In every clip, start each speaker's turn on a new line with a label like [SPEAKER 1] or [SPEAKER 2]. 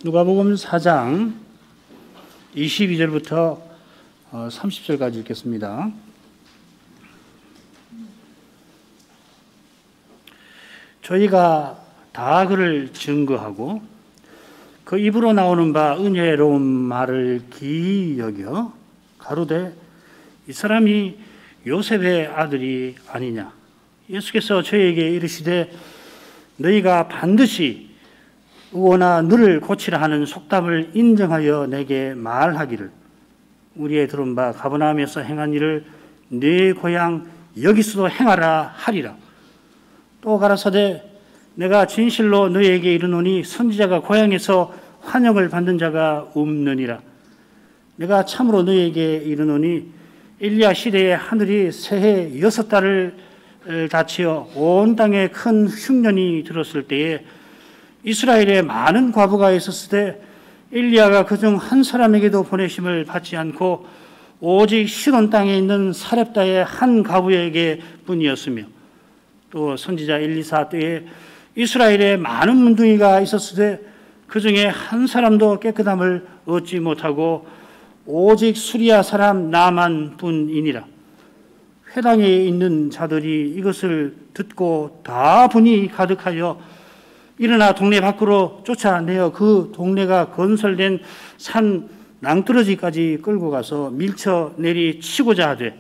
[SPEAKER 1] 누가복음 4장 22절부터 30절까지 읽겠습니다. 저희가 다 그를 증거하고 그 입으로 나오는 바 은혜로운 말을 기이 여겨 가로되 이 사람이 요셉의 아들이 아니냐. 예수께서 저희에게 이르시되 너희가 반드시 의오나 너를 고치라 하는 속담을 인정하여 내게 말하기를 우리의 들은 바 가버나움에서 행한 일을 네 고향 여기서도 행하라 하리라. 또 가라사대 내가 진실로 너희에게 이르노니 선지자가 고향에서 환영을 받는 자가 없느니라. 내가 참으로 너희에게 이르노니 엘리야 시대에 하늘이 새해 6달을 닫히어 온 땅에 큰 흉년이 들었을 때에 이스라엘에 많은 과부가 있었을 때 엘리야가 그중 한 사람에게도 보내심을 받지 않고 오직 시돈 땅에 있는 사렙다의 한 과부에게 뿐이었으며 또 선지자 엘리사 때에 이스라엘에 많은 문둥이가 있었을 때 그중에 한 사람도 깨끗함을 얻지 못하고 오직 수리아 사람 나만 뿐이니라. 회당에 있는 자들이 이것을 듣고 다 분이 가득하여 일어나 동네 밖으로 쫓아내어 그 동네가 건설된 산 낭떠러지까지 끌고 가서 밀쳐 내리치고자 하되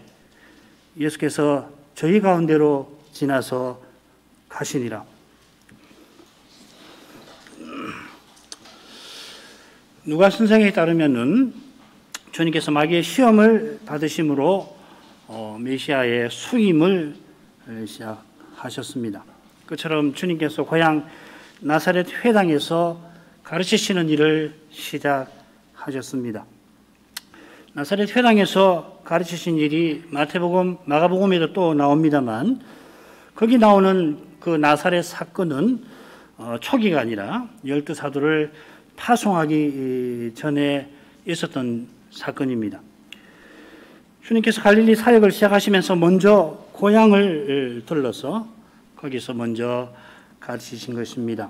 [SPEAKER 1] 예수께서 저희 가운데로 지나서 가시니라. 누가 선생에 따르면은 주님께서 마귀의 시험을 받으심으로 메시아의 수임을 시작하셨습니다. 그처럼 주님께서 고향 나사렛 회당에서 가르치시는 일을 시작하셨습니다. 나사렛 회당에서 가르치신 일이 마태복음, 마가복음에도 또 나옵니다만 거기 나오는 그 나사렛 사건은 초기가 아니라 12사도를 파송하기 전에 있었던 사건입니다. 주님께서 갈릴리 사역을 시작하시면서 먼저 고향을 들러서 거기서 먼저 가르치신 것입니다.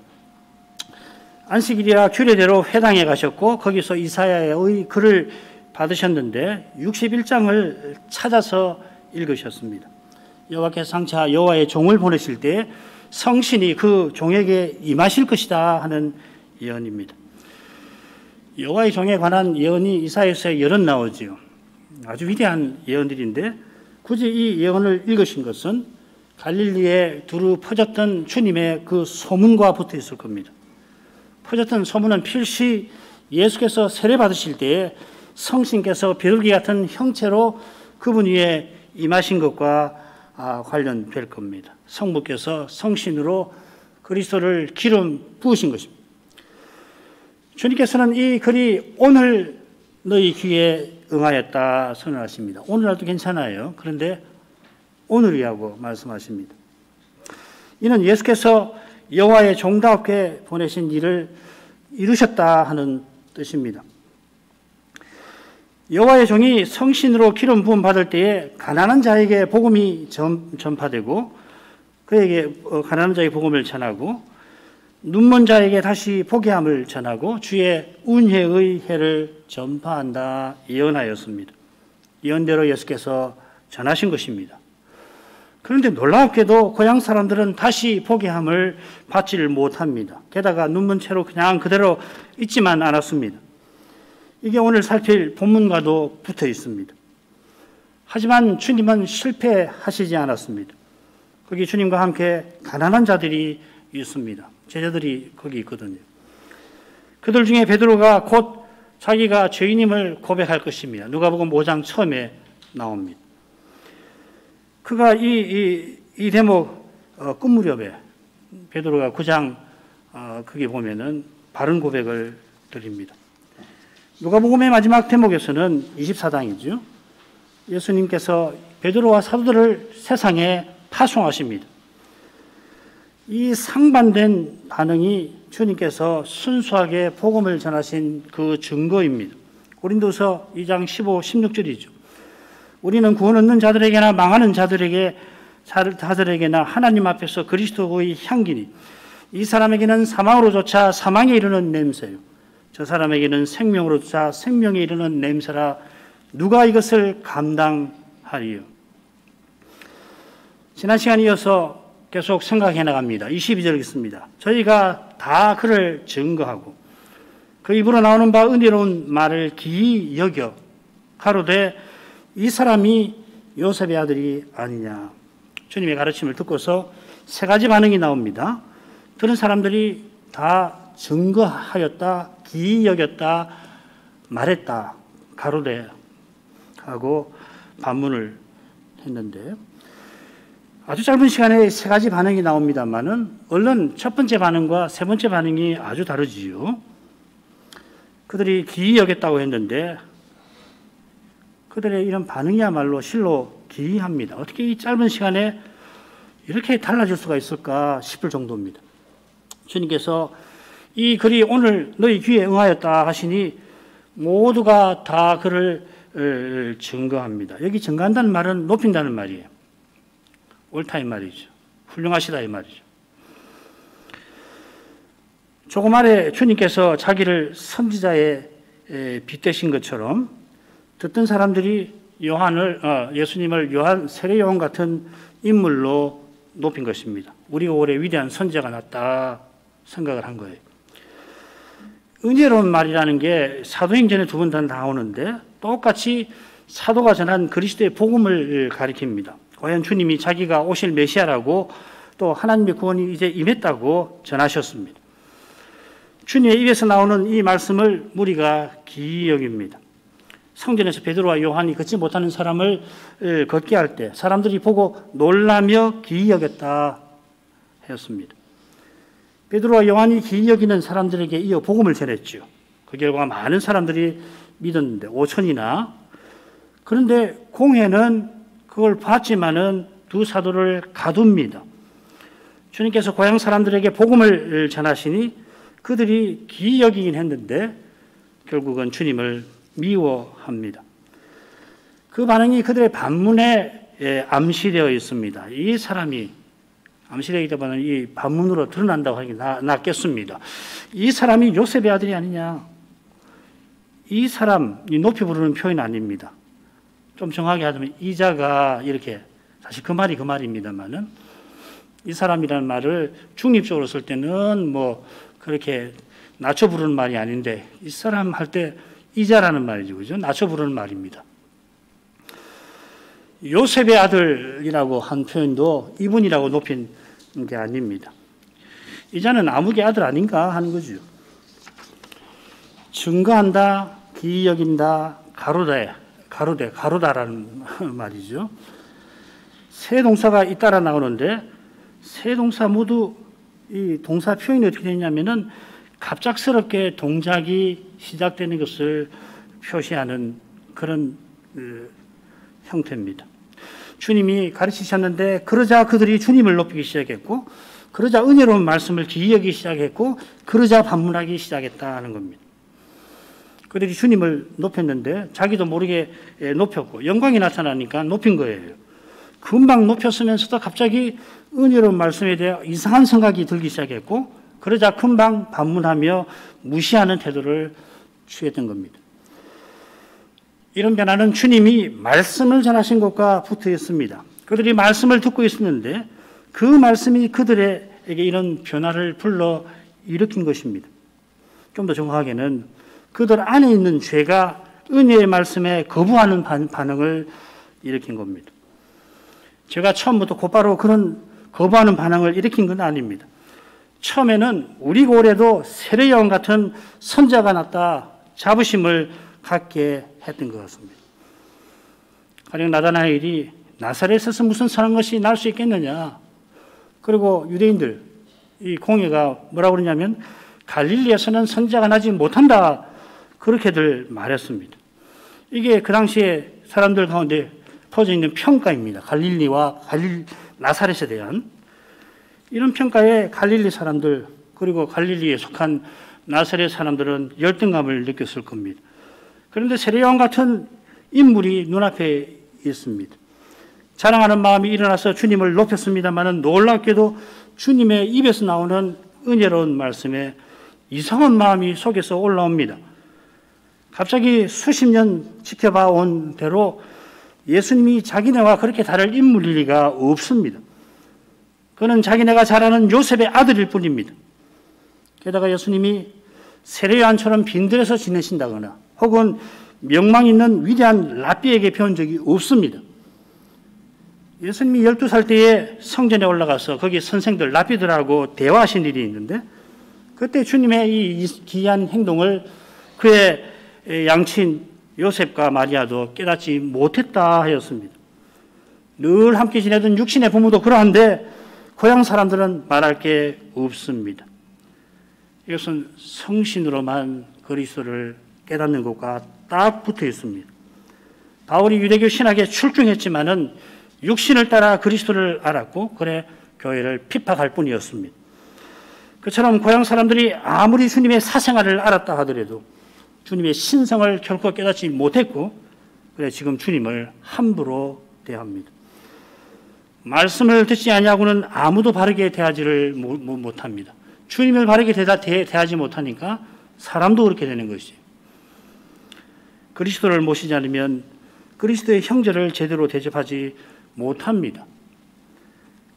[SPEAKER 1] 안식일이라 규례대로 회당에 가셨고 거기서 이사야의 글을 받으셨는데 61장을 찾아서 읽으셨습니다. 여호와께서 장차 여호와의 종을 보내실 때 성신이 그 종에게 임하실 것이다 하는 예언입니다. 여호와의 종에 관한 예언이 이사야서에 여럿 나오지요. 아주 위대한 예언들인데 굳이 이 예언을 읽으신 것은 갈릴리에 두루 퍼졌던 주님의 그 소문과 붙어 있을 겁니다. 퍼졌던 소문은 필시 예수께서 세례 받으실 때에 성신께서 비둘기 같은 형체로 그분 위에 임하신 것과 관련될 겁니다. 성부께서 성신으로 그리스도를 기름 부으신 것입니다. 주님께서는 이 글이 오늘 너희 귀에 응하였다 선언하십니다. 오늘날도 괜찮아요. 그런데 오늘이라고 말씀하십니다. 이는 예수께서 여호와의 종답게 보내신 일을 이루셨다 하는 뜻입니다. 여호와의 종이 성신으로 기름 부음 받을 때에 가난한 자에게 복음이 전파되고 그에게 가난한 자에게 복음을 전하고 눈먼 자에게 다시 보게 함을 전하고 주의 운혜의 해를 전파한다 예언하였습니다. 예언대로 예수께서 전하신 것입니다. 그런데 놀랍게도 고향 사람들은 다시 보게 함을 받지를 못합니다. 게다가 눈먼 채로 그냥 그대로 있지만 않았습니다. 이게 오늘 살필 본문과도 붙어 있습니다. 하지만 주님은 실패하시지 않았습니다. 거기 주님과 함께 가난한 자들이 있습니다. 제자들이 거기 있거든요. 그들 중에 베드로가 곧 자기가 죄인임을 고백할 것입니다. 누가복음 5장 처음에 나옵니다. 그가 이 대목 끝 무렵에 베드로가 9장 거기 보면은 바른 고백을 드립니다. 누가복음의 마지막 대목에서는 24장이죠. 예수님께서 베드로와 사도들을 세상에 파송하십니다. 이 상반된 반응이 주님께서 순수하게 복음을 전하신 그 증거입니다. 고린도서 2장 15, 16절이죠. 우리는 구원 얻는 자들에게나 망하는 자들에게나 하나님 앞에서 그리스도의 향기니 이 사람에게는 사망으로조차 사망에 이르는 냄새요 저 사람에게는 생명으로 자 생명에 이르는 냄새라 누가 이것을 감당하리요. 지난 시간에 이어서 계속 생각해 나갑니다. 22절 읽습니다. 저희가 다 그를 증거하고 그 입으로 나오는 바 은혜로운 말을 기이 여겨 가로되 이 사람이 요셉의 아들이 아니냐. 주님의 가르침을 듣고서 세 가지 반응이 나옵니다. 들은 사람들이 다 증거하였다, 기이 여겼다, 말했다, 가로되 하고 반문을 했는데 아주 짧은 시간에 세 가지 반응이 나옵니다만은 얼른 첫 번째 반응과 세 번째 반응이 아주 다르지요. 그들이 기이 여겼다고 했는데 그들의 이런 반응이야말로 실로 기이합니다. 어떻게 이 짧은 시간에 이렇게 달라질 수가 있을까 싶을 정도입니다. 주님께서 이 글이 오늘 너희 귀에 응하였다 하시니 모두가 다 그를 증거합니다. 여기 증거한다는 말은 높인다는 말이에요. 옳다 이 말이죠. 훌륭하시다 이 말이죠. 조금 아래 주님께서 자기를 선지자에 빗대신 것처럼 듣던 사람들이 예수님을 세례 요한 같은 인물로 높인 것입니다. 우리가 올해 위대한 선지자가 났다 생각을 한 거예요. 은혜로운 말이라는 게 사도행전에 두 번 다 나오는데 똑같이 사도가 전한 그리스도의 복음을 가리킵니다. 과연 주님이 자기가 오실 메시아라고 또 하나님의 구원이 이제 임했다고 전하셨습니다. 주님의 입에서 나오는 이 말씀을 무리가 기이 여깁니다. 성전에서 베드로와 요한이 걷지 못하는 사람을 걷게 할 때 사람들이 보고 놀라며 기이 여겼다 하였습니다. 베드로와 요한이 기이 여기는 사람들에게 이어 복음을 전했죠. 그 결과 많은 사람들이 믿었는데 5천이나. 그런데 공회는 그걸 봤지만은 두 사도를 가둡니다. 주님께서 고향 사람들에게 복음을 전하시니 그들이 기이 여기긴 했는데 결국은 주님을 미워합니다. 그 반응이 그들의 반문에 암시되어 있습니다. 이 사람이 암시되기 때문에 이 반문으로 드러난다고 하기 낫겠습니다. 이 사람이 요셉의 아들이 아니냐. 이 사람이 높이 부르는 표현 아닙니다. 좀 정확하게 하자면 이자가 이렇게 사실 그 말이 그 말입니다만은 이 사람이라는 말을 중립적으로 쓸 때는 뭐 그렇게 낮춰 부르는 말이 아닌데 이 사람 할 때 이자라는 말이죠. 그죠? 낮춰 부르는 말입니다. 요셉의 아들이라고 한 표현도 이분이라고 높인 게 아닙니다. 이자는 아무개 아들 아닌가 하는 거죠. 증거한다, 기이 여긴다, 가로다라는 말이죠. 세 동사가 잇따라 나오는데 세 동사 모두 이 동사 표현이 어떻게 되냐면은 갑작스럽게 동작이 시작되는 것을 표시하는 그런 형태입니다. 주님이 가르치셨는데 그러자 그들이 주님을 높이기 시작했고 그러자 은혜로운 말씀을 기이 여기기 시작했고 그러자 반문하기 시작했다는 겁니다. 그들이 주님을 높였는데 자기도 모르게 높였고 영광이 나타나니까 높인 거예요. 금방 높였으면서도 갑자기 은혜로운 말씀에 대해 이상한 생각이 들기 시작했고 그러자 금방 반문하며 무시하는 태도를 취했던 겁니다. 이런 변화는 주님이 말씀을 전하신 것과 붙어 있습니다. 그들이 말씀을 듣고 있었는데 그 말씀이 그들에게 이런 변화를 불러 일으킨 것입니다. 좀 더 정확하게는 그들 안에 있는 죄가 은혜의 말씀에 거부하는 반응을 일으킨 겁니다. 제가 처음부터 곧바로 그런 거부하는 반응을 일으킨 건 아닙니다. 처음에는 우리 고래도 세례 요한 같은 선자가 났다 자부심을 갖게 했던 것 같습니다. 가령 나다나엘이 나사렛에서 무슨 선한 것이 날 수 있겠느냐. 그리고 유대인들 이 공회가 뭐라고 그러냐면 갈릴리에서는 선자가 나지 못한다 그렇게들 말했습니다. 이게 그 당시에 사람들 가운데 퍼져 있는 평가입니다. 갈릴리와 나사렛에 대한 이런 평가에 갈릴리 사람들 그리고 갈릴리에 속한 나사렛 사람들은 열등감을 느꼈을 겁니다. 그런데 세례 요한 같은 인물이 눈앞에 있습니다. 자랑하는 마음이 일어나서 주님을 높였습니다마는 놀랍게도 주님의 입에서 나오는 은혜로운 말씀에 이상한 마음이 속에서 올라옵니다. 갑자기 수십 년 지켜봐 온 대로 예수님이 자기네와 그렇게 다를 인물일 리가 없습니다. 그는 자기네가 잘 아는 요셉의 아들일 뿐입니다. 게다가 예수님이 세례요한처럼 빈들에서 지내신다거나 혹은 명망 있는 위대한 랍비에게 배운 적이 없습니다. 예수님이 12살 때에 성전에 올라가서 거기 선생들, 랍비들하고 대화하신 일이 있는데 그때 주님의 이 기이한 행동을 그의 양친 요셉과 마리아도 깨닫지 못했다 하였습니다. 늘 함께 지내던 육신의 부모도 그러한데 고향 사람들은 말할 게 없습니다. 이것은 성신으로만 그리스도를 깨닫는 것과 딱 붙어 있습니다. 바울이 유대교 신학에 출중했지만은 육신을 따라 그리스도를 알았고 그래 교회를 핍박할 뿐이었습니다. 그처럼 고향 사람들이 아무리 주님의 사생활을 알았다 하더라도 주님의 신성을 결코 깨닫지 못했고 그래 지금 주님을 함부로 대합니다. 말씀을 듣지 아니하고는 아무도 바르게 대하지를 못합니다. 주님을 바르게 대하지 못하니까 사람도 그렇게 되는 것이죠. 그리스도를 모시지 않으면 그리스도의 형제를 제대로 대접하지 못합니다.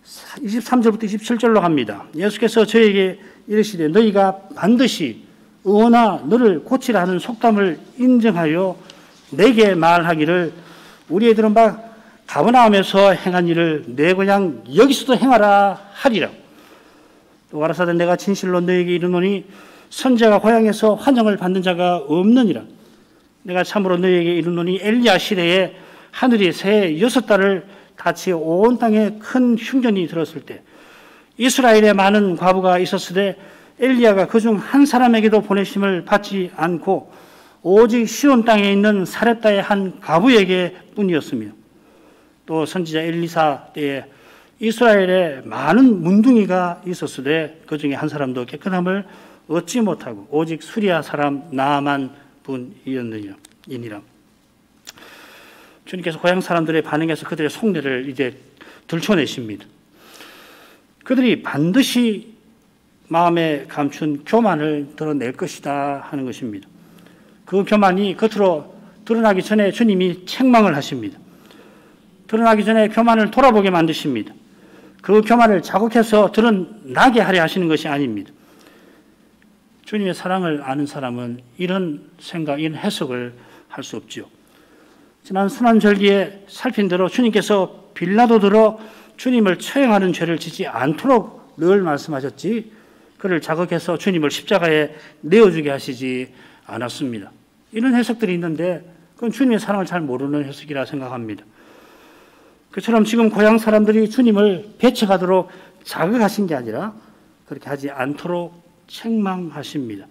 [SPEAKER 1] 23절부터 27절로 갑니다. 예수께서 저에게 이르시되 너희가 반드시 의원아 너를 고치라 하는 속담을 인정하여 내게 말하기를 우리 애들은 막 가버나움에서 행한 일을 내 고향 여기서도 행하라 하리라. 또 가라사대 내가 진실로 너에게 이르노니 선지자가 고향에서 환영을 받는 자가 없느니라. 내가 참으로 너에게 이르노니 엘리야 시대에 하늘이 새 6달을 같이 온 땅에 큰 흉년이 들었을 때 이스라엘에 많은 과부가 있었으되 엘리야가 그중 한 사람에게도 보내심을 받지 않고 오직 시온 땅에 있는 사렙다의 한 과부에게 뿐이었으며 또 선지자 엘리사 때에 이스라엘에 많은 문둥이가 있었으되 그 중에 한 사람도 깨끗함을 얻지 못하고 오직 수리아 사람 나아만 뿐이었느니라. 주님께서 고향 사람들의 반응에서 그들의 속내를 이제 들춰내십니다. 그들이 반드시 마음에 감춘 교만을 드러낼 것이다 하는 것입니다. 그 교만이 겉으로 드러나기 전에 주님이 책망을 하십니다. 드러나기 전에 교만을 돌아보게 만드십니다. 그 교만을 자극해서 드러나게 하려 하시는 것이 아닙니다. 주님의 사랑을 아는 사람은 이런 생각, 이런 해석을 할 수 없죠. 지난 순환절기에 살핀 대로 주님께서 빌라도 들어 주님을 처형하는 죄를 짓지 않도록 늘 말씀하셨지 그를 자극해서 주님을 십자가에 내어주게 하시지 않았습니다. 이런 해석들이 있는데 그건 주님의 사랑을 잘 모르는 해석이라 생각합니다. 그처럼 지금 고향 사람들이 주님을 배척하도록 자극하신 게 아니라 그렇게 하지 않도록 책망하십니다.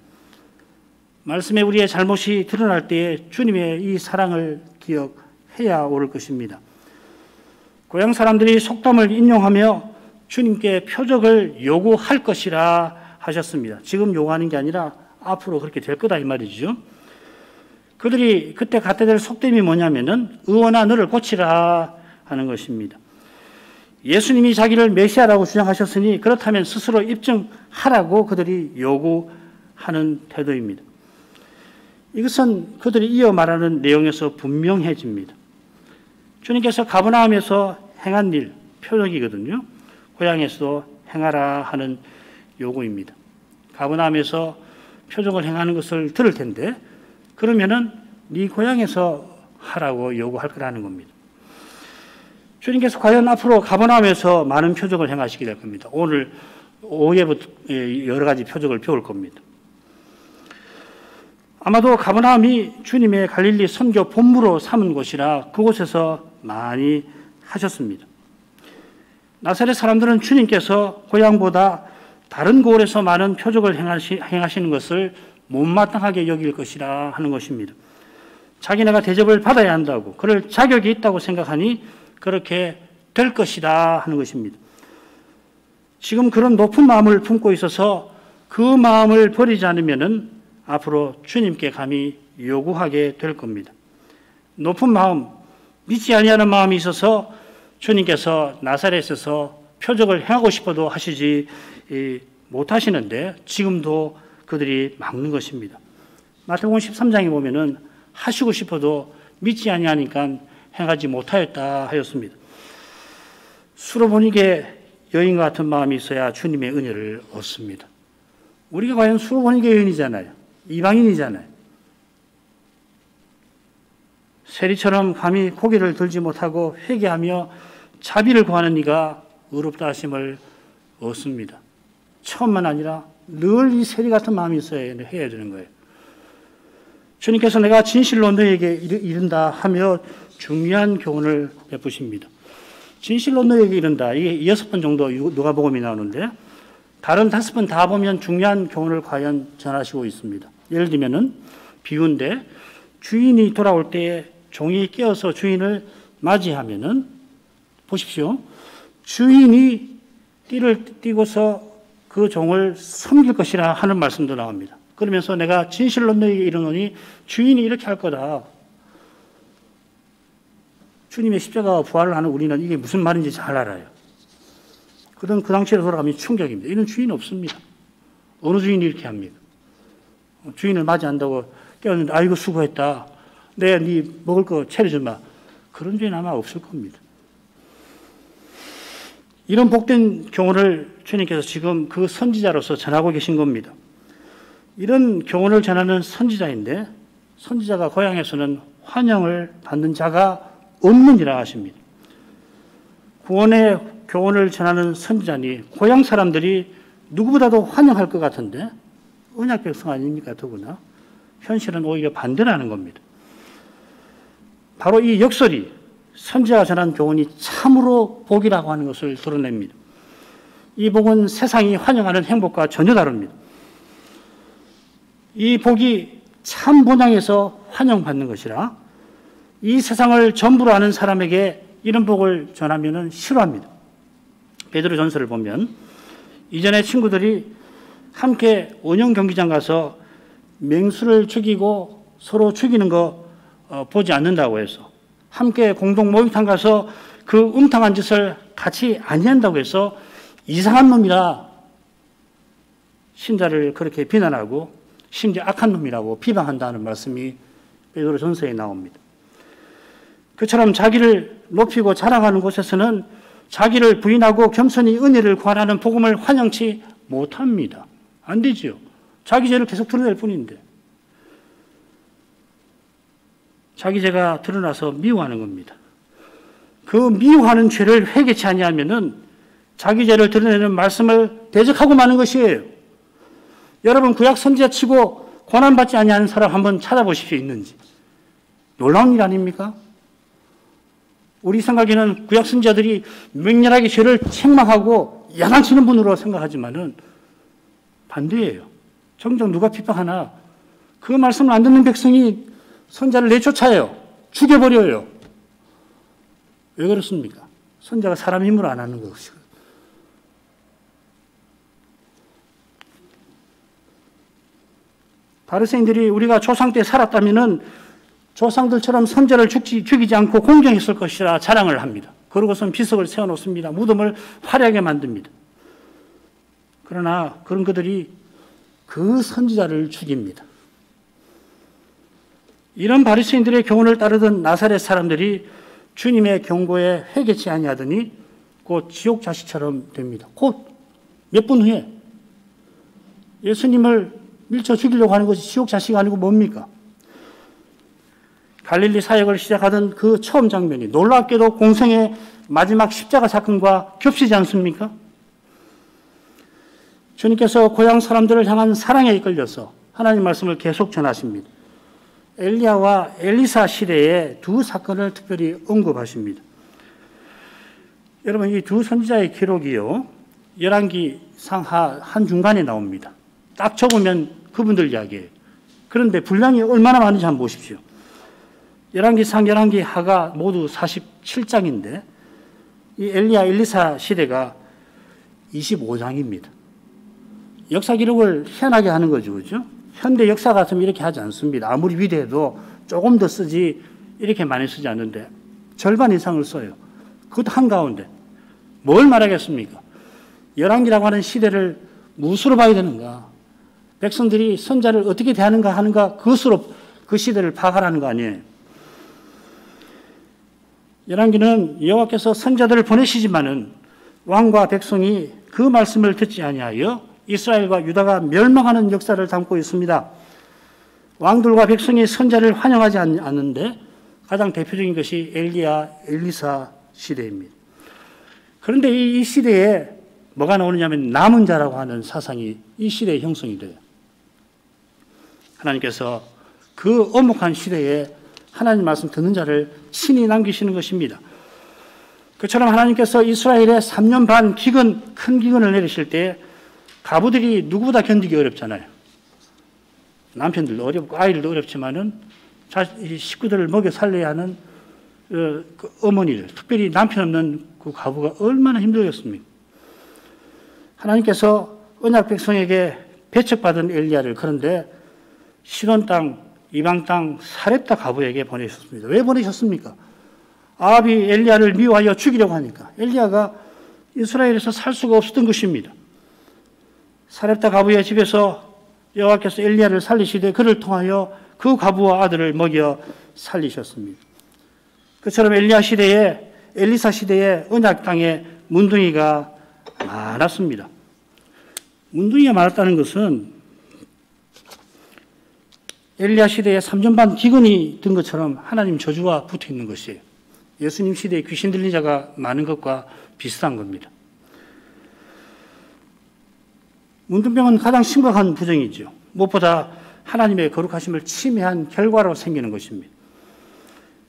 [SPEAKER 1] 말씀에 우리의 잘못이 드러날 때에 주님의 이 사랑을 기억해야 올 것입니다. 고향 사람들이 속담을 인용하며 주님께 표적을 요구할 것이라 하셨습니다. 지금 요구하는 게 아니라 앞으로 그렇게 될 거다 이 말이죠. 그들이 그때 갖다 될 속담이 뭐냐면은 의원아 너를 고치라 하는 것입니다. 예수님이 자기를 메시아라고 주장하셨으니 그렇다면 스스로 입증하라고 그들이 요구하는 태도입니다. 이것은 그들이 이어 말하는 내용에서 분명해집니다. 주님께서 가버나움에서 행한 일, 표적이거든요. 고향에서도 행하라 하는 요구입니다. 가버나움에서 표적을 행하는 것을 들을 텐데 그러면은 네 고향에서 하라고 요구할 거라는 겁니다. 주님께서 과연 앞으로 가버나움에서 많은 표적을 행하시게 될 겁니다. 오늘 오후에부터 여러 가지 표적을 배울 겁니다. 아마도 가버나움이 주님의 갈릴리 선교 본부로 삼은 곳이라 그곳에서 많이 하셨습니다. 나사렛 사람들은 주님께서 고향보다 다른 고을에서 많은 표적을 행하시는 것을 못마땅하게 여길 것이라 하는 것입니다. 자기네가 대접을 받아야 한다고 그럴 자격이 있다고 생각하니 그렇게 될 것이다 하는 것입니다. 지금 그런 높은 마음을 품고 있어서 그 마음을 버리지 않으면은 앞으로 주님께 감히 요구하게 될 겁니다. 높은 마음, 믿지 아니하는 마음이 있어서 주님께서 나사렛에서 표적을 행하고 싶어도 하시지 못하시는데 지금도 그들이 막는 것입니다. 마태복음 13장에 보면은 하시고 싶어도 믿지 아니하니까 행하지 못하였다 하였습니다. 수로보니게 여인과 같은 마음이 있어야 주님의 은혜를 얻습니다. 우리가 과연 수로보니게 여인이잖아요. 이방인이잖아요. 세리처럼 감히 고개를 들지 못하고 회개하며 자비를 구하는 이가 의롭다 하심을 얻습니다. 처음만 아니라 늘 이 세리 같은 마음이 있어야 해야 되는 거예요. 주님께서 내가 진실로 너에게 이른다 하며 중요한 교훈을 베푸십니다. 진실로 너에게 이른다. 이게 6번 정도 누가복음이 나오는데 다른 5번 다 보면 중요한 교훈을 과연 전하시고 있습니다. 예를 들면은 비유인데 주인이 돌아올 때에 종이 깨어서 주인을 맞이하면은 보십시오. 주인이 띠를 띠고서 그 종을 섬길 것이라 하는 말씀도 나옵니다. 그러면서 내가 진실로 너에게 이르노니 주인이 이렇게 할 거다. 주님의 십자가와 부활을 하는 우리는 이게 무슨 말인지 잘 알아요. 그런 그 당시로 돌아가면 충격입니다. 이런 주인이 없습니다. 어느 주인이 이렇게 합니까? 주인을 맞이한다고 깨웠는데 아이고 수고했다. 내가 네 먹을 거 차려주마. 그런 주인 아마 없을 겁니다. 이런 복된 교훈을 주님께서 지금 그 선지자로서 전하고 계신 겁니다. 이런 교훈을 전하는 선지자인데 선지자가 고향에서는 환영을 받는 자가 없느니라 하십니다. 구원의 교훈을 전하는 선지자니 고향 사람들이 누구보다도 환영할 것 같은데 언약 백성 아닙니까? 더구나 현실은 오히려 반대라는 겁니다. 바로 이 역설이 선지자가 전한 교훈이 참으로 복이라고 하는 것을 드러냅니다. 이 복은 세상이 환영하는 행복과 전혀 다릅니다. 이 복이 참 본향에서 환영받는 것이라 이 세상을 전부로 아는 사람에게 이런 복을 전하면 싫어합니다. 베드로 전서를 보면 이전에 친구들이 함께 원형 경기장 가서 맹수를 죽이고 서로 죽이는 거 보지 않는다고 해서 함께 공동 목욕탕 가서 그 음탕한 짓을 같이 아니한다고 해서 이상한 놈이라 신자를 그렇게 비난하고 심지어 악한 놈이라고 비방한다는 말씀이 베드로 전서에 나옵니다. 그처럼 자기를 높이고 자랑하는 곳에서는 자기를 부인하고 겸손히 은혜를 구하라는 복음을 환영치 못합니다. 안 되지요. 자기 죄를 계속 드러낼 뿐인데. 자기 죄가 드러나서 미워하는 겁니다. 그 미워하는 죄를 회개치 아니하면은 자기 죄를 드러내는 말씀을 대적하고 마는 것이에요. 여러분 구약 선지자 치고 고난받지 아니하는 사람 한번 찾아보십시오. 있는지. 놀라운 일 아닙니까? 우리 생각에는 구약 선지자들이 맹렬하게 죄를 책망하고 야단치는 분으로 생각하지만은 반대예요. 정작 누가 핍박하나 그 말씀을 안 듣는 백성이 선자를 내쫓아요. 죽여버려요. 왜 그렇습니까? 선자가 사람 힘으로 안 하는 것이거든요. 바리새인들이 우리가 조상 때 살았다면은 조상들처럼 선자를 죽이지 않고 공경했을 것이라 자랑을 합니다. 그러고선 비석을 세워놓습니다. 무덤을 화려하게 만듭니다. 그러나 그런 그들이 그 선지자를 죽입니다. 이런 바리새인들의 교훈을 따르던 나사렛 사람들이 주님의 경고에 회개치 아니하더니 곧 지옥 자식처럼 됩니다. 곧 몇 분 후에 예수님을 밀쳐 죽이려고 하는 것이 지옥 자식이 아니고 뭡니까? 갈릴리 사역을 시작하던 그 처음 장면이 놀랍게도 공생의 마지막 십자가 사건과 겹치지 않습니까? 주님께서 고향 사람들을 향한 사랑에 이끌려서 하나님 말씀을 계속 전하십니다. 엘리야와 엘리사 시대의 두 사건을 특별히 언급하십니다. 여러분 이 두 선지자의 기록이요. 열왕기상 한중간에 나옵니다. 딱 적으면 그분들 이야기예요. 그런데 분량이 얼마나 많은지 한번 보십시오. 열왕기상, 열왕기하가 모두 47장인데 이 엘리야, 엘리사 시대가 25장입니다. 역사 기록을 희한하게 하는 거죠. 그죠? 현대 역사 같으면 이렇게 하지 않습니다. 아무리 위대해도 조금 더 쓰지 이렇게 많이 쓰지 않는데 절반 이상을 써요. 그것도 한가운데. 뭘 말하겠습니까? 열왕기라고 하는 시대를 무엇으로 봐야 되는가? 백성들이 선자를 어떻게 대하는가 하는가 그것으로 그 시대를 파악하라는 거 아니에요. 열왕기는 여호와께서 선자들을 보내시지만은 왕과 백성이 그 말씀을 듣지 아니하여 이스라엘과 유다가 멸망하는 역사를 담고 있습니다. 왕들과 백성이 선자를 환영하지 않는데 가장 대표적인 것이 엘리야, 엘리사 시대입니다. 그런데 이 시대에 뭐가 나오느냐면 남은 자라고 하는 사상이 이 시대에 형성이 돼요. 하나님께서 그 엄혹한 시대에 하나님 말씀 듣는 자를 친히 남기시는 것입니다. 그처럼 하나님께서 이스라엘에 3년 반 큰 기근을 내리실 때 가부들이 누구보다 견디기 어렵잖아요. 남편들도 어렵고 아이들도 어렵지만은 식구들을 먹여 살려야 하는 그 어머니들, 특별히 남편 없는 그 가부가 얼마나 힘들겠습니까? 하나님께서 언약 백성에게 배척받은 엘리야를 그런데 시돈 땅, 이방 땅 사렙다 가부에게 보내셨습니다. 왜 보내셨습니까? 아합이 엘리야를 미워하여 죽이려고 하니까. 엘리야가 이스라엘에서 살 수가 없었던 것입니다. 사렙다 가부의 집에서 여호와께서 엘리야를 살리시되 그를 통하여 그 가부와 아들을 먹여 살리셨습니다. 그처럼 엘리야 시대에 엘리사 시대에 언약 땅에 문둥이가 많았습니다. 문둥이가 많았다는 것은 엘리야 시대에 3년 반 기근이 든 것처럼 하나님 저주가 붙어 있는 것이에요. 예수님 시대에 귀신 들린 자가 많은 것과 비슷한 겁니다. 문둥병은 가장 심각한 부정이죠. 무엇보다 하나님의 거룩하심을 침해한 결과로 생기는 것입니다.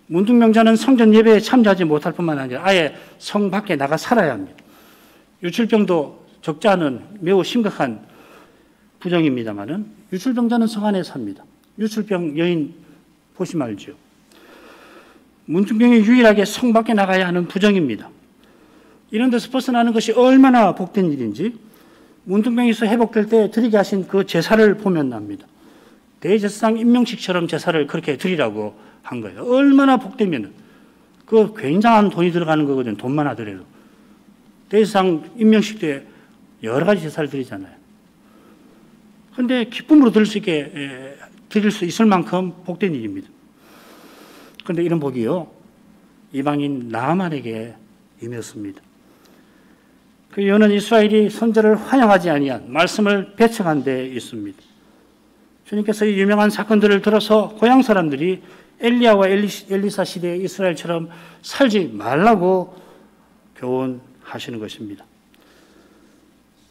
[SPEAKER 1] 문둥병자는 성전 예배에 참여하지 못할 뿐만 아니라 아예 성 밖에 나가 살아야 합니다. 유출병도 적지 않은 매우 심각한 부정입니다만은 유출병자는 성 안에 삽니다. 유출병 여인 보시면 알죠. 문둥병이 유일하게 성 밖에 나가야 하는 부정입니다. 이런 데서 벗어나는 것이 얼마나 복된 일인지 문둥병에서 회복될 때 드리게 하신 그 제사를 보면 압니다. 대제사장 임명식처럼 제사를 그렇게 드리라고 한 거예요. 얼마나 복되면 그 굉장한 돈이 들어가는 거거든요. 돈만 하더라도. 대제사장 임명식 때 여러 가지 제사를 드리잖아요. 그런데 기쁨으로 드릴 수 있을 만큼 복된 일입니다. 그런데 이런 복이요, 이방인 나아만에게 임했습니다. 그 이유는 이스라엘이 선자를 환영하지 아니한 말씀을 배척한 데 있습니다. 주님께서 이 유명한 사건들을 들어서 고향 사람들이 엘리야와 엘리사 시대의 이스라엘처럼 살지 말라고 교훈하시는 것입니다.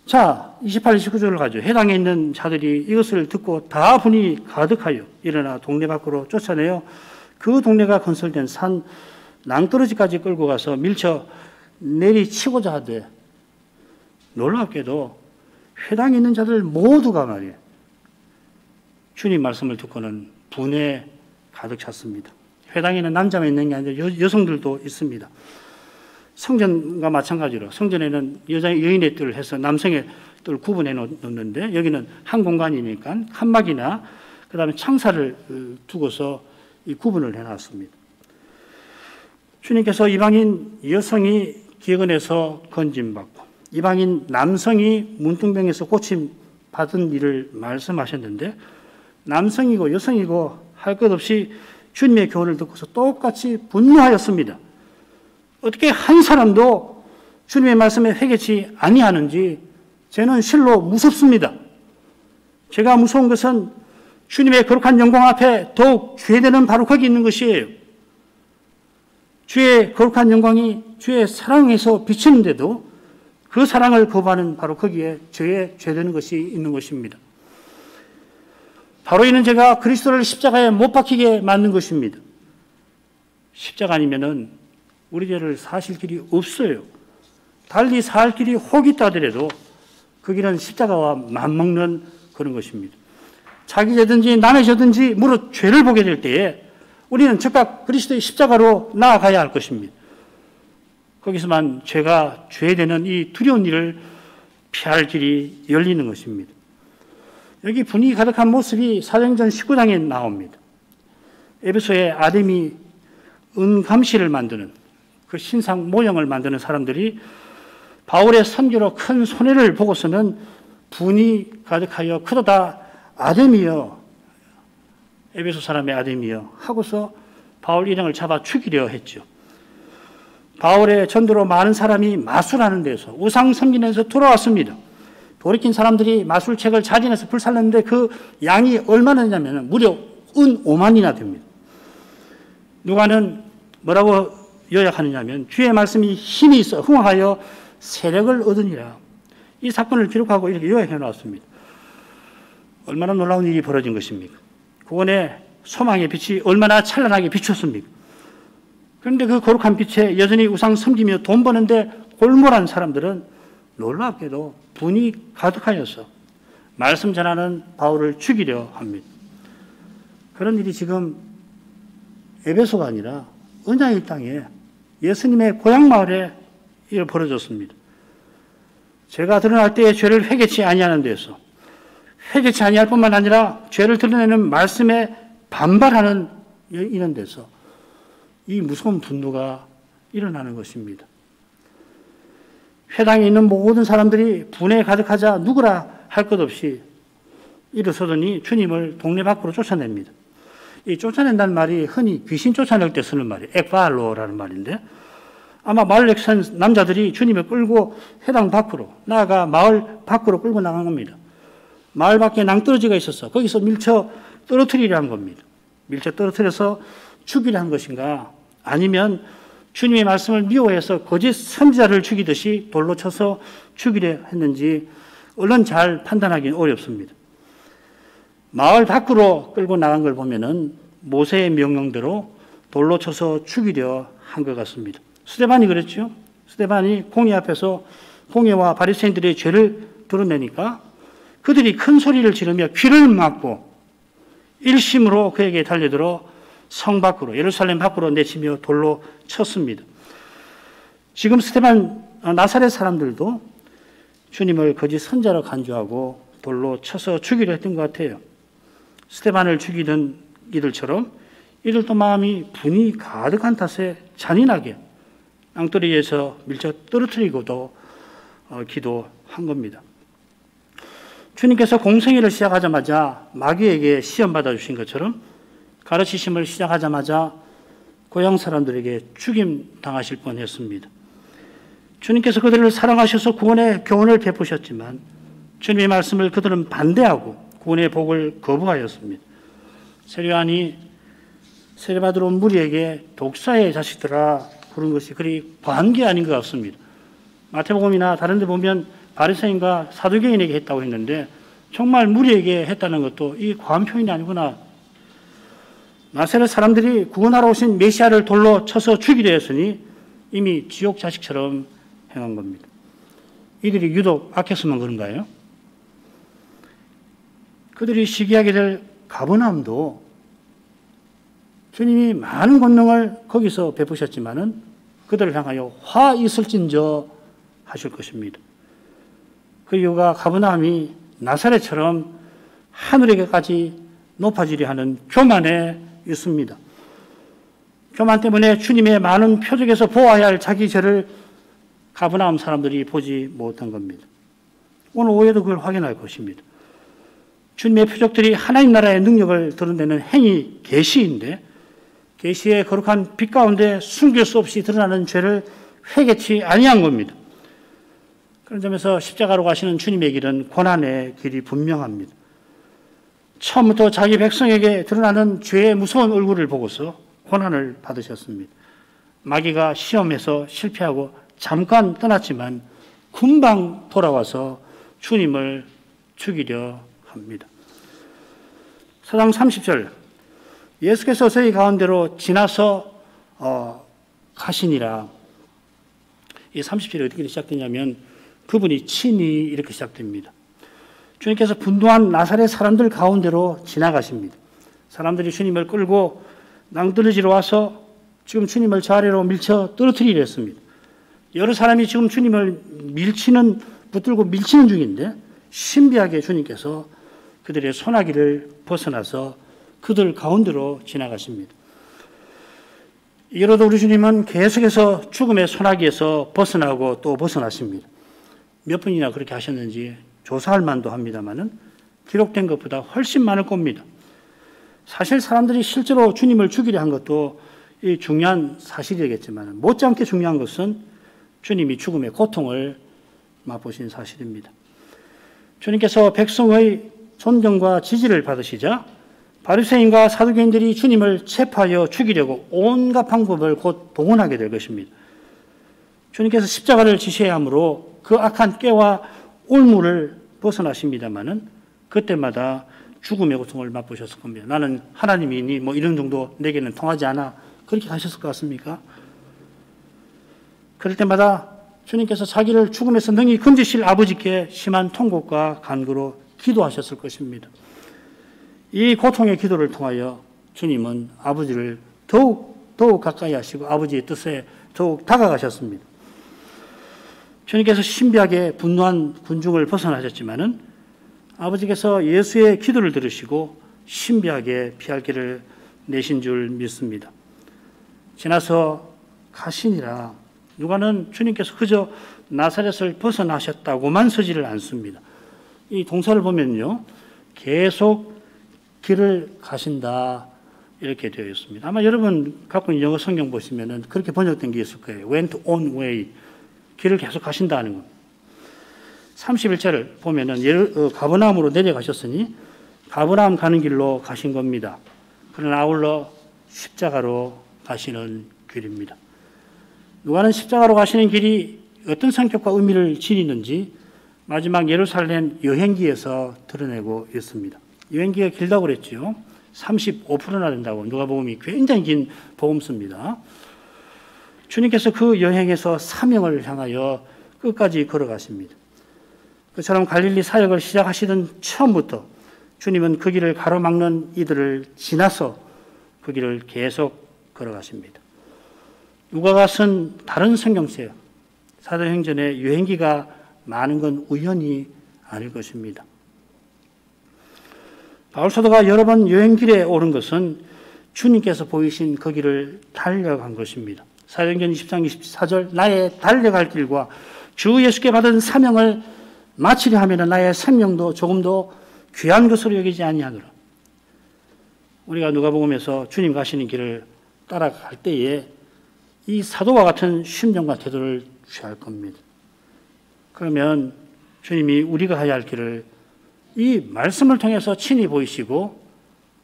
[SPEAKER 1] 자, 28, 29절을 가죠. 해당에 있는 자들이 이것을 듣고 다 분이 가득하여 일어나 동네 밖으로 쫓아내어 그 동네가 건설된 산 낭떠러지까지 끌고 가서 밀쳐 내리치고자 하되, 놀랍게도 회당에 있는 자들 모두가 말이에요, 주님 말씀을 듣고는 분에 가득 찼습니다. 회당에는 남자만 있는 게 아니라 여성들도 있습니다. 성전과 마찬가지로 성전에는 여인의 뜰을 해서 남성의 뜰을 구분해 놓는데 여기는 한 공간이니까 칸막이나 그 다음에 창살을 두고서 이 구분을 해놨습니다. 주님께서 이방인 여성이 기근에서 건짐받고 이방인 남성이 문둥병에서 고침받은 일을 말씀하셨는데, 남성이고 여성이고 할 것 없이 주님의 교훈을 듣고서 똑같이 분노하였습니다. 어떻게 한 사람도 주님의 말씀에 회개치 아니하는지 저는 실로 무섭습니다. 제가 무서운 것은 주님의 거룩한 영광 앞에 더욱 죄되는 바로 거기 있는 것이에요. 주의 거룩한 영광이 주의 사랑에서 비치는데도 그 사랑을 거부하는 바로 거기에 저의 죄되는 것이 있는 것입니다. 바로 이는 제가 그리스도를 십자가에 못 박히게 만든 것입니다. 십자가 아니면은 우리 죄를 사실 길이 없어요. 달리 살 길이 혹 있다 하더라도 그 길은 십자가와 맞먹는 그런 것입니다. 자기 죄든지 남의 죄든지 무릇 죄를 보게 될 때에 우리는 즉각 그리스도의 십자가로 나아가야 할 것입니다. 거기서만 죄가 죄되는 이 두려운 일을 피할 길이 열리는 것입니다. 여기 분위기 가득한 모습이 사도행전 19장에 나옵니다. 에베소의 아데미 은감시를 만드는 그 신상 모형을 만드는 사람들이 바울의 선교로 큰 손해를 보고서는 분이 가득하여 그러다 아담이여, 에베소 사람의 아담이여 하고서 바울 일행을 잡아 죽이려 했죠. 바울의 전도로 많은 사람이 마술하는 데서, 우상 섬기는 데서 돌아왔습니다. 돌이킨 사람들이 마술책을 자진해서 불살랐는데 그 양이 얼마나 되냐면 무려 은 5만이나 됩니다. 누가는 뭐라고 요약하느냐면 주의 말씀이 힘이 있어 흥하여 세력을 얻으니라. 이 사건을 기록하고 이렇게 요약해 놓았습니다. 얼마나 놀라운 일이 벌어진 것입니까? 구원의 소망의 빛이 얼마나 찬란하게 비쳤습니까? 그런데 그 거룩한 빛에 여전히 우상 섬기며 돈 버는데 골몰한 사람들은 놀랍게도 분이 가득하여서 말씀 전하는 바울을 죽이려 합니다. 그런 일이 지금 에베소가 아니라 언약의 땅에 예수님의 고향 마을에 일 벌어졌습니다. 죄가 드러날 때에 죄를 회개치 아니하는 데서 회개치 아니할 뿐만 아니라 죄를 드러내는 말씀에 반발하는 이런 데서 이 무서운 분노가 일어나는 것입니다. 회당에 있는 모든 사람들이 분에 가득하자 누구라 할 것 없이 일어서더니 주님을 동네 밖으로 쫓아냅니다. 이 쫓아낸다는 말이 흔히 귀신 쫓아낼 때 쓰는 말이에요. 엑발로라는 말인데 아마 마을 산 남자들이 주님을 끌고 회당 밖으로 나아가 마을 밖으로 끌고 나간 겁니다. 마을 밖에 낭떠러지가 있어서 거기서 밀쳐 떨어뜨리려 한 겁니다. 밀쳐 떨어뜨려서 죽이려 한 것인가 아니면 주님의 말씀을 미워해서 거짓 선지자를 죽이듯이 돌로 쳐서 죽이려 했는지 얼른 잘 판단하기는 어렵습니다. 마을 밖으로 끌고 나간 걸 보면은 모세의 명령대로 돌로 쳐서 죽이려 한 것 같습니다. 스데반이 그랬죠. 스데반이 공회 앞에서 공회와 바리새인들의 죄를 드러내니까 그들이 큰 소리를 지르며 귀를 막고 일심으로 그에게 달려들어 성 밖으로 예루살렘 밖으로 내치며 돌로 쳤습니다. 지금 스데반 나사렛 사람들도 주님을 거짓 선자로 간주하고 돌로 쳐서 죽이려 했던 것 같아요. 스데반을 죽이던 이들처럼 이들도 마음이 분이 가득한 탓에 잔인하게 낭떠러지에서 밀쳐 떨어뜨리고도 기도한 겁니다. 주님께서 공생애를 시작하자마자 마귀에게 시험 받아주신 것처럼 가르치심을 시작하자마자 고향 사람들에게 죽임 당하실 뻔했습니다. 주님께서 그들을 사랑하셔서 구원의 교훈을 베푸셨지만 주님의 말씀을 그들은 반대하고 구원의 복을 거부하였습니다. 세례요한이 세례받으러 온 무리에게 독사의 자식들아 부른 것이 그리 과한 게 아닌 것 같습니다. 마태복음이나 다른 데 보면 바리새인과 사두개인에게 했다고 했는데 정말 무리에게 했다는 것도 이 과한 표현이 아니구나. 나사렛 사람들이 구원하러 오신 메시아를 돌로 쳐서 죽이려 했으니 이미 지옥 자식처럼 행한 겁니다. 이들이 유독 악했으면 그런가요? 그들이 시기하게 될 가버나움도 주님이 많은 권능을 거기서 베푸셨지만은 그들을 향하여 화 있을진저 하실 것입니다. 그 이유가 가버나움이 나사렛처럼 하늘에게까지 높아지려 하는 교만에 있습니다. 교만 때문에 주님의 많은 표적에서 보아야 할 자기 죄를 가버나움 사람들이 보지 못한 겁니다. 오늘 오후에도 그걸 확인할 것입니다. 주님의 표적들이 하나님 나라의 능력을 드러내는 행위, 계시인데 계시의 거룩한 빛 가운데 숨길 수 없이 드러나는 죄를 회개치 아니한 겁니다. 그런 점에서 십자가로 가시는 주님의 길은 고난의 길이 분명합니다. 처음부터 자기 백성에게 드러나는 죄의 무서운 얼굴을 보고서 고난을 받으셨습니다. 마귀가 시험에서 실패하고 잠깐 떠났지만 금방 돌아와서 주님을 죽이려 합니다. 4장 30절 예수께서 저희 가운데로 지나서 가시니라. 이 30절이 어떻게 시작되냐면 그분이 친히 이렇게 시작됩니다. 주님께서 분노한 나사렛 사람들 가운데로 지나가십니다. 사람들이 주님을 끌고 낭떠러지로 와서 지금 주님을 저 아래로 밀쳐 떨어뜨리려 했습니다. 여러 사람이 지금 주님을 붙들고 밀치는 중인데 신비하게 주님께서 그들의 소나기를 벗어나서 그들 가운데로 지나가십니다. 이로도 우리 주님은 계속해서 죽음의 소나기에서 벗어나고 또 벗어나십니다. 몇 분이나 그렇게 하셨는지 조사할 만도 합니다만은 기록된 것보다 훨씬 많을 겁니다. 사실 사람들이 실제로 주님을 죽이려 한 것도 이 중요한 사실이겠지만 못지않게 중요한 것은 주님이 죽음의 고통을 맛보신 사실입니다. 주님께서 백성의 존경과 지지를 받으시자 바리새인과 사두개인들이 주님을 체포하여 죽이려고 온갖 방법을 곧 동원하게 될 것입니다. 주님께서 십자가를 지셔야 하므로 그 악한 꾀와 올무를 벗어나십니다마는 그때마다 죽음의 고통을 맛보셨을 겁니다. 나는 하나님이니 뭐 이런 정도 내게는 통하지 않아. 그렇게 하셨을 것 같습니까? 그럴 때마다 주님께서 자기를 죽음에서 능히 건지실 아버지께 심한 통곡과 간구로 기도하셨을 것입니다. 이 고통의 기도를 통하여 주님은 아버지를 더욱 가까이 하시고 아버지의 뜻에 더욱 다가가셨습니다. 주님께서 신비하게 분노한 군중을 벗어나셨지만은 아버지께서 예수의 기도를 들으시고 신비하게 피할 길을 내신 줄 믿습니다. 지나서 가시니라. 누가는 주님께서 그저 나사렛을 벗어나셨다고만 서지를 않습니다. 이 동사를 보면요, 계속 길을 가신다 이렇게 되어 있습니다. 아마 여러분 갖고 있는 영어 성경 보시면은 그렇게 번역된 게 있을 거예요. went on way. 길을 계속 가신다는 겁니다. 31절을 보면은 가버나움으로 내려가셨으니 가버나움 가는 길로 가신 겁니다. 그러나 아울러 십자가로 가시는 길입니다. 누가는 십자가로 가시는 길이 어떤 성격과 의미를 지니는지 마지막 예루살렘 여행기에서 드러내고 있습니다. 여행기가 길다고 그랬죠. 35%나 된다고 누가복음이 굉장히 긴 복음서입니다. 주님께서 그 여행에서 사명을 향하여 끝까지 걸어가십니다. 그처럼 갈릴리 사역을 시작하시던 처음부터 주님은 그 길을 가로막는 이들을 지나서 그 길을 계속 걸어가십니다. 누가가 쓴 다른 성경책 사도행전의 여행기가 많은 건 우연이 아닐 것입니다. 바울사도가 여러 번 여행길에 오른 것은 주님께서 보이신 그 길을 달려간 것입니다. 사도행전 20장 24절 나의 달려갈 길과 주 예수께 받은 사명을 마치려 하면 나의 생명도 조금도 귀한 것으로 여기지 아니하노라. 우리가 누가복음에서 주님 가시는 길을 따라갈 때에 이 사도와 같은 심정과 태도를 취할 겁니다. 그러면 주님이 우리가 가야 할 길을 이 말씀을 통해서 친히 보이시고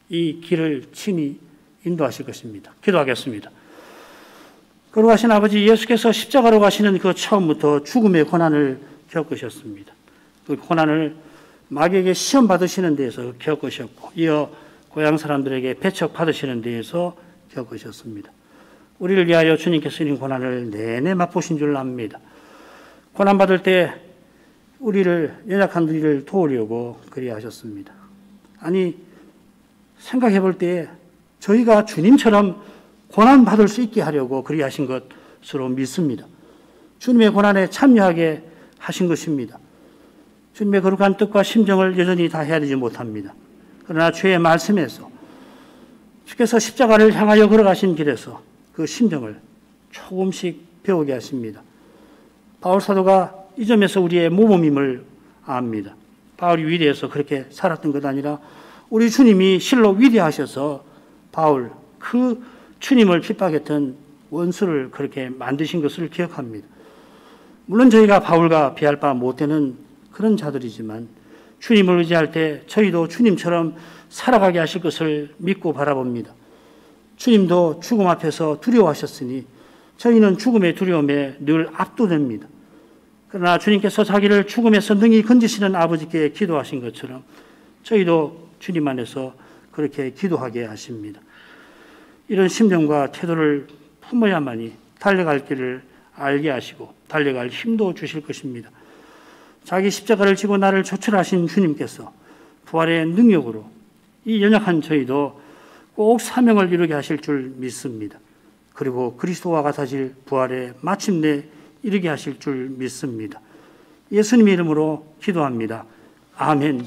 [SPEAKER 1] 이 길을 친히 인도하실 것입니다. 기도하겠습니다. 걸어가신 아버지 예수께서 십자가로 가시는 그 처음부터 죽음의 고난을 겪으셨습니다. 그 고난을 마귀에게 시험 받으시는 데에서 겪으셨고 이어 고향 사람들에게 배척 받으시는 데에서 겪으셨습니다. 우리를 위하여 주님께서 이 고난을 내내 맛보신 줄 압니다. 고난받을 때 연약한 우리를 도우려고 그리하셨습니다. 아니 생각해 볼 때 저희가 주님처럼 고난받을 수 있게 하려고 그리하신 것으로 믿습니다. 주님의 고난에 참여하게 하신 것입니다. 주님의 거룩한 뜻과 심정을 여전히 다 헤아리지 못합니다. 그러나 주의 말씀에서 주께서 십자가를 향하여 걸어가신 길에서 그 심정을 조금씩 배우게 하십니다. 바울 사도가 이 점에서 우리의 모범임을 압니다. 바울이 위대해서 그렇게 살았던 것 아니라 우리 주님이 실로 위대하셔서 바울 그 주님을 핍박했던 원수를 그렇게 만드신 것을 기억합니다. 물론 저희가 바울과 비할 바 못되는 그런 자들이지만 주님을 의지할 때 저희도 주님처럼 살아가게 하실 것을 믿고 바라봅니다. 주님도 죽음 앞에서 두려워하셨으니 저희는 죽음의 두려움에 늘 압도됩니다. 그러나 주님께서 자기를 죽음에서 능히 건지시는 아버지께 기도하신 것처럼 저희도 주님 안에서 그렇게 기도하게 하십니다. 이런 심정과 태도를 품어야만이 달려갈 길을 알게 하시고 달려갈 힘도 주실 것입니다. 자기 십자가를 지고 나를 조출하신 주님께서 부활의 능력으로 이 연약한 저희도 꼭 사명을 이루게 하실 줄 믿습니다. 그리고 그리스도와 같아질 부활에 마침내 이르게 하실 줄 믿습니다. 예수님의 이름으로 기도합니다. 아멘.